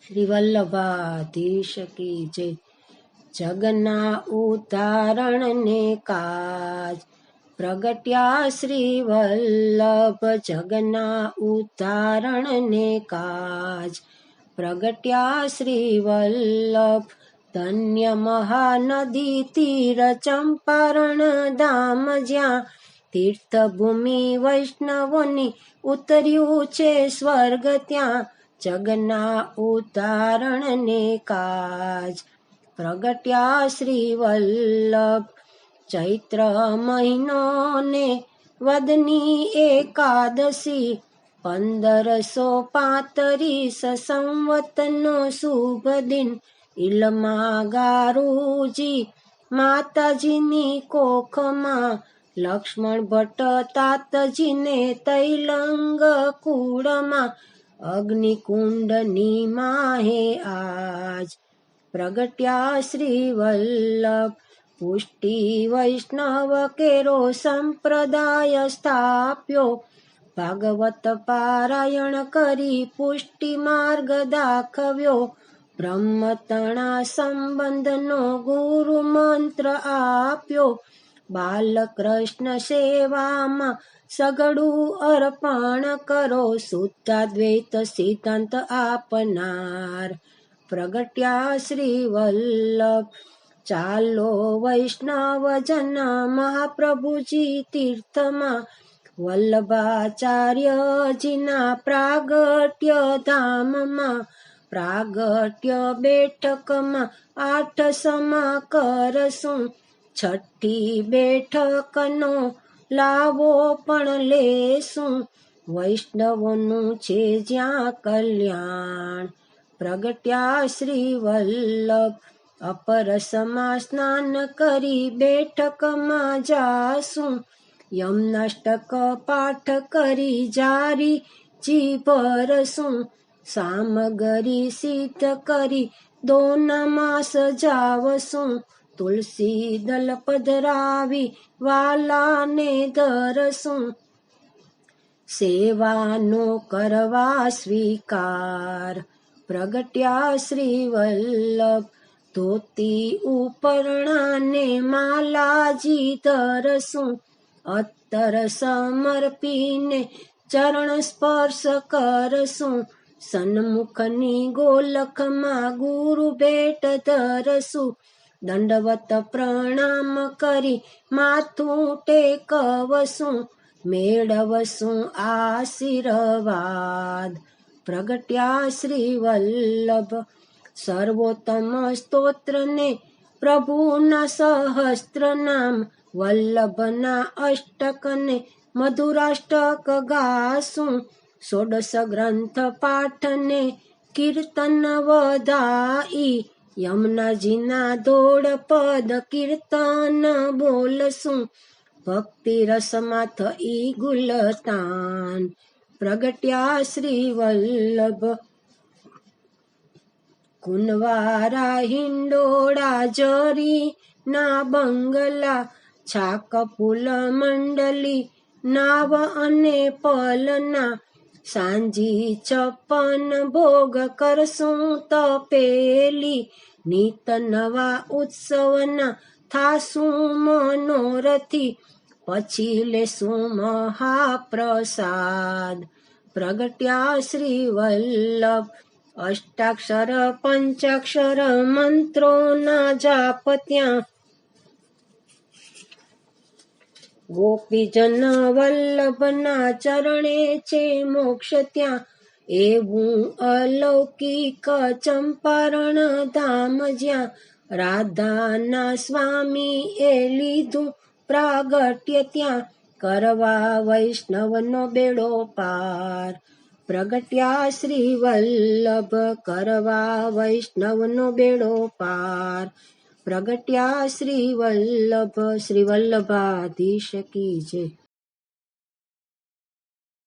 શ્રી વલ્લભાધીશ કી જય। જગના ઉતારણ ને કાજ પ્રગટ્યા શ્રી વલ્લભ। જગના ઉતારણ ને કાજ પ્રગટ્યા શ્રી વલ્લભ। ધન્ય મહાનદી તીર ચંપારણ ધામ જ્યાં તીર્થભૂમિ વૈષ્ણવોની ઉતર્યું છે સ્વર્ગ ત્યાં। જગના ઉતારણ ને કાજ પ્રગટ્યા શ્રી વલ્લભ। ચૈત્ર મહિનો ને વદની એકાદશી 1535 સંવતનો શુભ દિન। ઇલમાં ગારુજી માતાજીની કોખમાં લક્ષ્મણ ભટ્ટ તાતજીને તૈલંગ કુળમાં। અગ્નિકુંડની માહે આજ પ્રગટ્યા શ્રી વલ્લભ। પુષ્ટિ વૈષ્ણવ કેરો સંપ્રદાય સ્થાપ્યો। ભાગવત પારાયણ કરી પુષ્ટિ માર્ગ દાખવ્યો। બ્રહ્મતણા સંબંધનો ગુરુ મંત્ર આપ્યો। બાલકૃષ્ણ સેવામાં સગડું અર્પણ કરો। શુદ્ધાદ્વૈત સિદ્ધાંત આપનાર પ્રગટ્યા શ્રી વલ્લભ। ચાલો વૈષ્ણવ જન મહાપ્રભુજી તીર્થમાં વલ્લભાચાર્યજીના પ્રાગટ્ય ધામમાં। પ્રાગટ્ય બેઠકમાં 8 સમા કરશું। છઠ્ઠી બેઠકનો લાવો પણ લેશું। વૈષ્ણવોનું છે જ્યાં કલ્યાણ પ્રગટ્યા શ્રી વલ્લભ। અપરસમાં સ્નાન કરી બેઠકમાં જાશું। યમનાષ્ટક પાઠ કરી જારી જી ભરશું। સામગરી સિદ્ધ કરી દોનામાં સજાવશું। તુલસી દલ પધરાવી વાલાને ધરશું। સેવાનો કરવા સ્વીકાર પ્રગટ્યા શ્રી વલ્લભ। ધોતી ઉપરણાને માલાજી ધરશું। અત્તર સમર્પીને ચરણ સ્પર્શ કરશું। સન્મુખની ગોલખમાં ગુરુ ભેટ ધરશું। દંડવત પ્રણામ કરી માથું ટેકવશું। મેળવશું આશીર્વાદ પ્રગટ્યા શ્રી વલ્લભ। સર્વોત્તમ સ્તોત્રને પ્રભુના સહસ્ત્ર નામ। વલ્લભના અષ્ટકને મધુરાષ્ટક ગાશું। 16 ગ્રંથ પાઠને કીર્તન વધાઈ। યમુનાજીના દોડ પદ કીર્તન બોલશું। ભક્તિ રસમાં થઈ ગુલતાન પ્રગટ્યા શ્રી વલ્લભ। કુંવારા હિંડોળા જરી ના બંગલા। છાક ફૂલ મંડલી નાવ અને પલના। સાંજી 56 ભોગ કરશું તપેલી। નિત નવા ઉત્સવના થાશું મનોરથી। પછી લેશું મહાપ્રસાદ પ્રગટ્યા શ્રી વલ્લભ। અષ્ટાક્ષર પંચાક્ષર મંત્રોના જાપ ત્યાં। ગોપીજન વલ્લભના ચરણે છે મોક્ષ ત્યાં। એવું અલૌકિક ચંપારણ ધામ જ્યાં રાધાના સ્વામીએ લીધું પ્રાગટ્ય ત્યાં। કરવા વૈષ્ણવનો બેડો પાર પ્રગટ્યા શ્રી વલ્લભ। કરવા વૈષ્ણવનો બેડો પાર પ્રગટ્યા શ્રી વલ્લભ। શ્રી વલ્લભાધીશ કી જય।